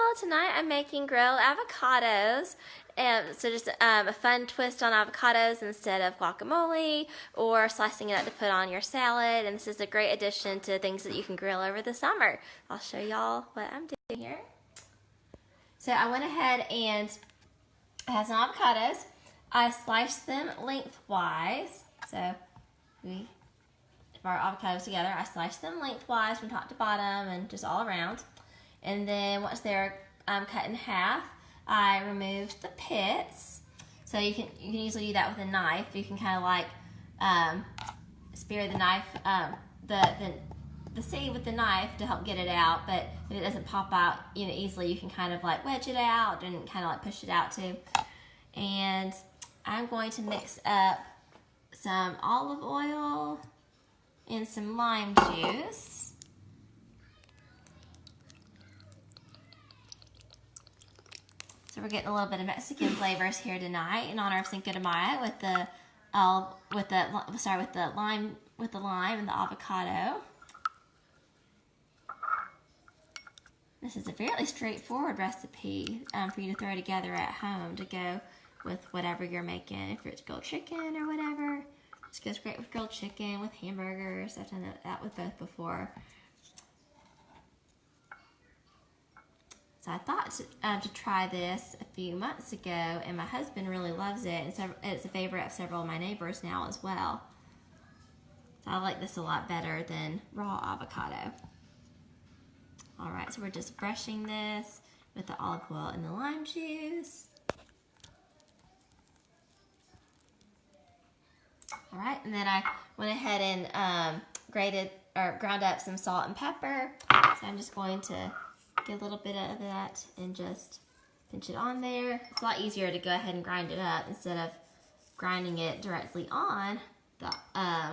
y'all, tonight I'm making grilled avocados. So just a fun twist on avocados instead of guacamole or slicing it up to put on your salad. And this is a great addition to things that you can grill over the summer. I'll show y'all what I'm doing here. So I went ahead and I have some avocados. I sliced them lengthwise. So we our avocados together. I sliced them lengthwise from top to bottom and just all around. And then once they're cut in half, I removed the pits. So you can easily do that with a knife. You can kind of like spear the knife, the seed with the knife to help get it out. But if it doesn't pop out, easily, you can kind of like wedge it out and kind of like push it out too. And I'm going to mix up some olive oil and some lime juice. So we're getting a little bit of Mexican flavors here tonight in honor of Cinco de Mayo with the lime and the avocado. This is a fairly straightforward recipe for you to throw together at home to go with whatever you're making. If it's grilled chicken or whatever, this goes great with grilled chicken, with hamburgers. I've done that with both before. So I thought to try this a few months ago, and my husband really loves it. And it's a favorite of several of my neighbors now as well. So I like this a lot better than raw avocado. All right, so we're just brushing this with the olive oil and the lime juice. All right, and then I went ahead and ground up some salt and pepper. So I'm just going to get a little bit of that and just pinch it on there. It's a lot easier to go ahead and grind it up instead of grinding it directly on the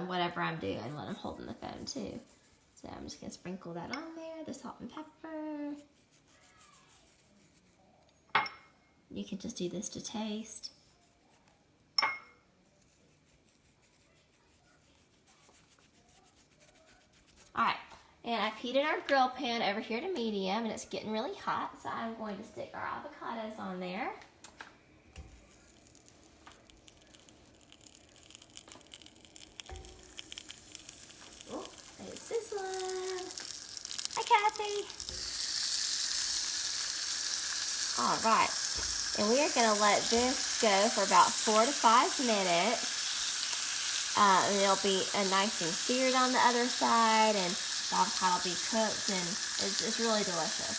whatever I'm doing when I'm holding the phone too. So I'm just gonna sprinkle that on there, the salt and pepper. You can just do this to taste. Alright, and I've heated our grill pan over here to medium, and it's getting really hot, so I'm going to stick our avocados on there. Oh, it's this one. Hi, Kathy. Alright, and we are going to let this go for about 4 to 5 minutes. And it'll be nice and seared on the other side, and the avocado will be cooked, and it's really delicious.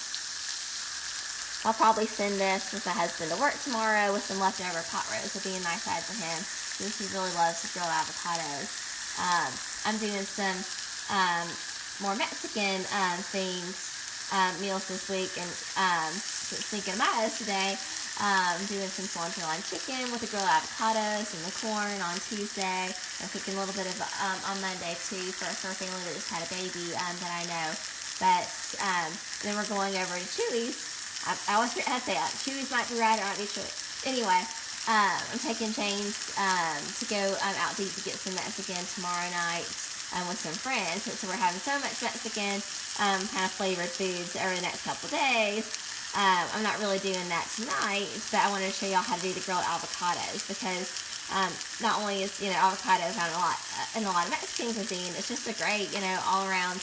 I'll probably send this with my husband to work tomorrow with some leftover pot roast. It'll be a nice side for him since he really loves to grill avocados. I'm doing some more Mexican themed meals this week, and Cinco de Mayo today. Doing some cilantro lime chicken with the grilled avocados and the corn on Tuesday. I'm cooking a little bit of on Monday too for a family that just had a baby that I know. But then we're going over to Chewy's. I always forget how to say that. Chewy's might be right, or might be Chewy. Anyway, I'm taking James to go out to eat to get some Mexican tomorrow night with some friends. So we're having so much Mexican kind of flavored foods over the next couple days. I'm not really doing that tonight, but I wanted to show y'all how to do the grilled avocados because not only is avocado found in a lot of Mexican cuisine, it's just a great all around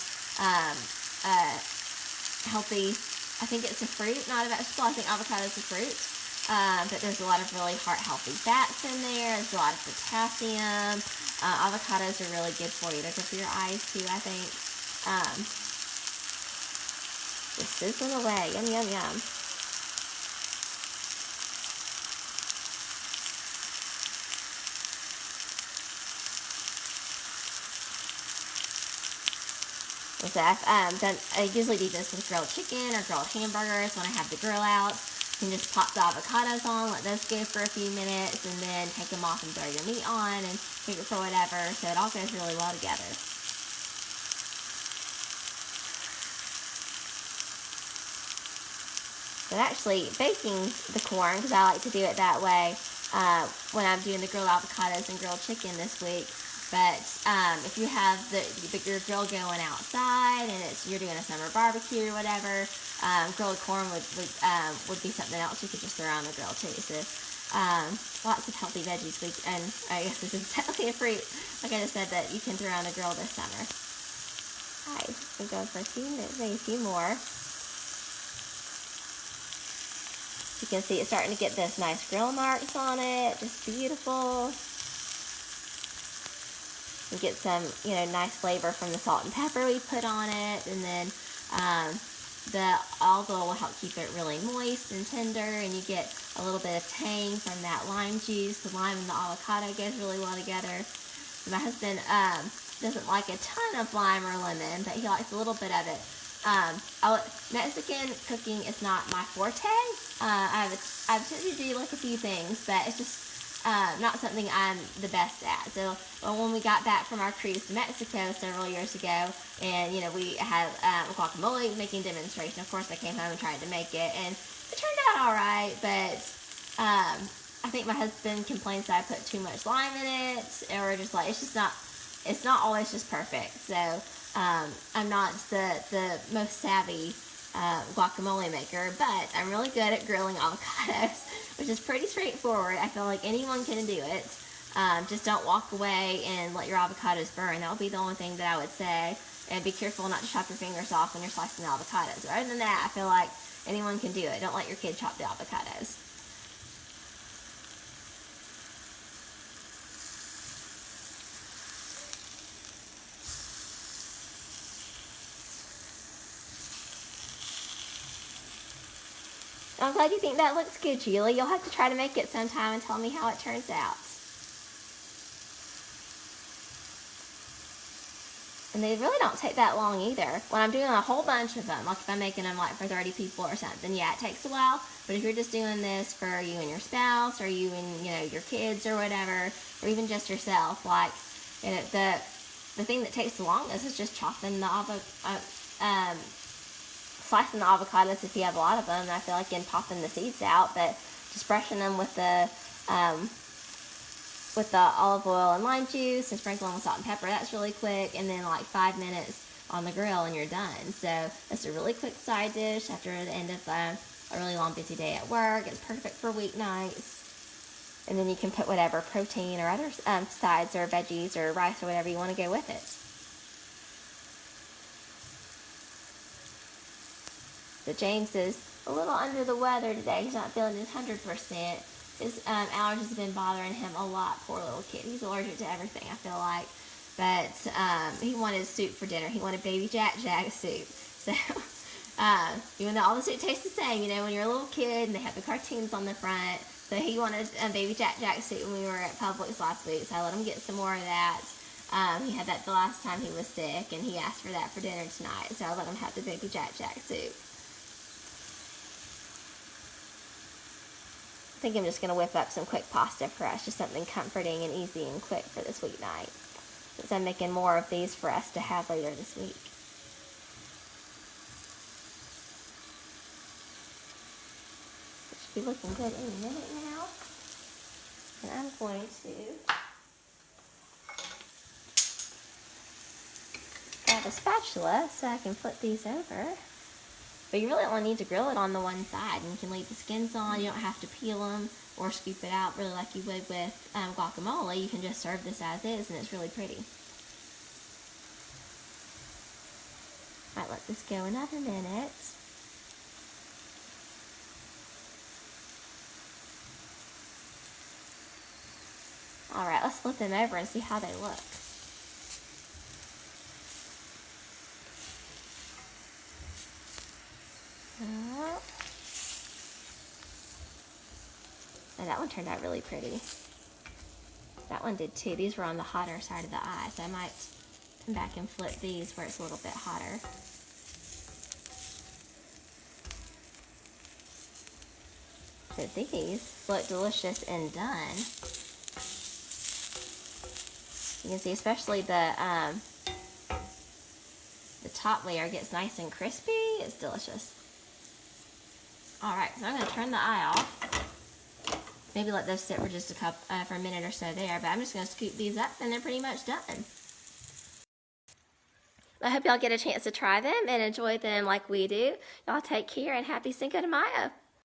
healthy. I think it's a fruit, not a vegetable. I think avocado is a fruit, but there's a lot of really heart-healthy fats in there. There's a lot of potassium. Avocados are really good for you. They're good for your eyes too, I think. Just sizzling away. Yum, yum, yum. So I usually do this with grilled chicken or grilled hamburgers when I have the grill out. You can just pop the avocados on, let those go for a few minutes, and then take them off and throw your meat on and cook it for whatever. So it all goes really well together. But actually, baking the corn, because I like to do it that way when I'm doing the grilled avocados and grilled chicken this week, But if you have your grill going outside and you're doing a summer barbecue or whatever, grilled corn would be something else you could just throw on the grill too. So lots of healthy veggies, and I guess this is technically a fruit, like I just said, that you can throw on the grill this summer. Alright, just been going for a few minutes, maybe a few more. You can see it's starting to get those nice grill marks on it, just beautiful. You get some, nice flavor from the salt and pepper we put on it, and then the olive oil will help keep it really moist and tender, and you get a little bit of tang from that lime juice. The lime and the avocado goes really well together. My husband doesn't like a ton of lime or lemon, but he likes a little bit of it. Mexican cooking is not my forte. I've attempted to do like a few things, but it's just not something I'm the best at. So when we got back from our cruise to Mexico several years ago, and we had guacamole making demonstration. Of course, I came home and tried to make it, and it turned out all right. But I think my husband complains that I put too much lime in it, or just like it's not always just perfect. So I'm not the most savvy guacamole maker, but I'm really good at grilling avocados, which is pretty straightforward. I feel like anyone can do it. Just don't walk away and let your avocados burn. That would be the only thing that I would say. And be careful not to chop your fingers off when you're slicing the avocados. Other than that, I feel like anyone can do it. Don't let your kid chop the avocados. I'm glad you think that looks good, Julie. You'll have to try to make it sometime and tell me how it turns out. And they really don't take that long either. When I'm doing a whole bunch of them, like if I'm making them like for 30 people or something, yeah, it takes a while. But if you're just doing this for you and your spouse, or you and your kids or whatever, or even just yourself, like the thing that takes the longest is just chopping slicing the avocados if you have a lot of them. And I feel like popping the seeds out, but just brushing them with the olive oil and lime juice and sprinkling with salt and pepper. That's really quick, and then like 5 minutes on the grill and you're done. So that's a really quick side dish after the end of a really long busy day at work. It's perfect for weeknights. And then you can put whatever protein or other sides or veggies or rice or whatever you want to go with it. So James is a little under the weather today. He's not feeling his 100%. His allergies have been bothering him a lot, poor little kid. He's allergic to everything, I feel like. But he wanted soup for dinner. He wanted baby Jack soup. So even though all the soup tastes the same, when you're a little kid and they have the cartoons on the front. So he wanted baby Jack soup when we were at Publix last week. So I let him get some more of that. He had that the last time he was sick, and he asked for that for dinner tonight. So I let him have the baby Jack soup. I think I'm just going to whip up some quick pasta for us, just something comforting and easy and quick for this weeknight, since I'm making more of these for us to have later this week. It should be looking good any minute now. And I'm going to grab a spatula so I can flip these over. But you really only need to grill it on the one side, and you can leave the skins on. You don't have to peel them or scoop it out really like you would with guacamole. You can just serve this as is, and it's really pretty. Might let this go another minute. Alright, let's flip them over and see how they look. And that one turned out really pretty. That one did too. These were on the hotter side of the eye, so I might come back and flip these where it's a little bit hotter. So these look delicious and done. You can see especially the top layer gets nice and crispy. It's delicious. Alright, so I'm going to turn the eye off. Maybe let those sit for just for a minute or so there. But I'm just going to scoop these up, and they're pretty much done. I hope y'all get a chance to try them and enjoy them like we do. Y'all take care, and happy Cinco de Mayo.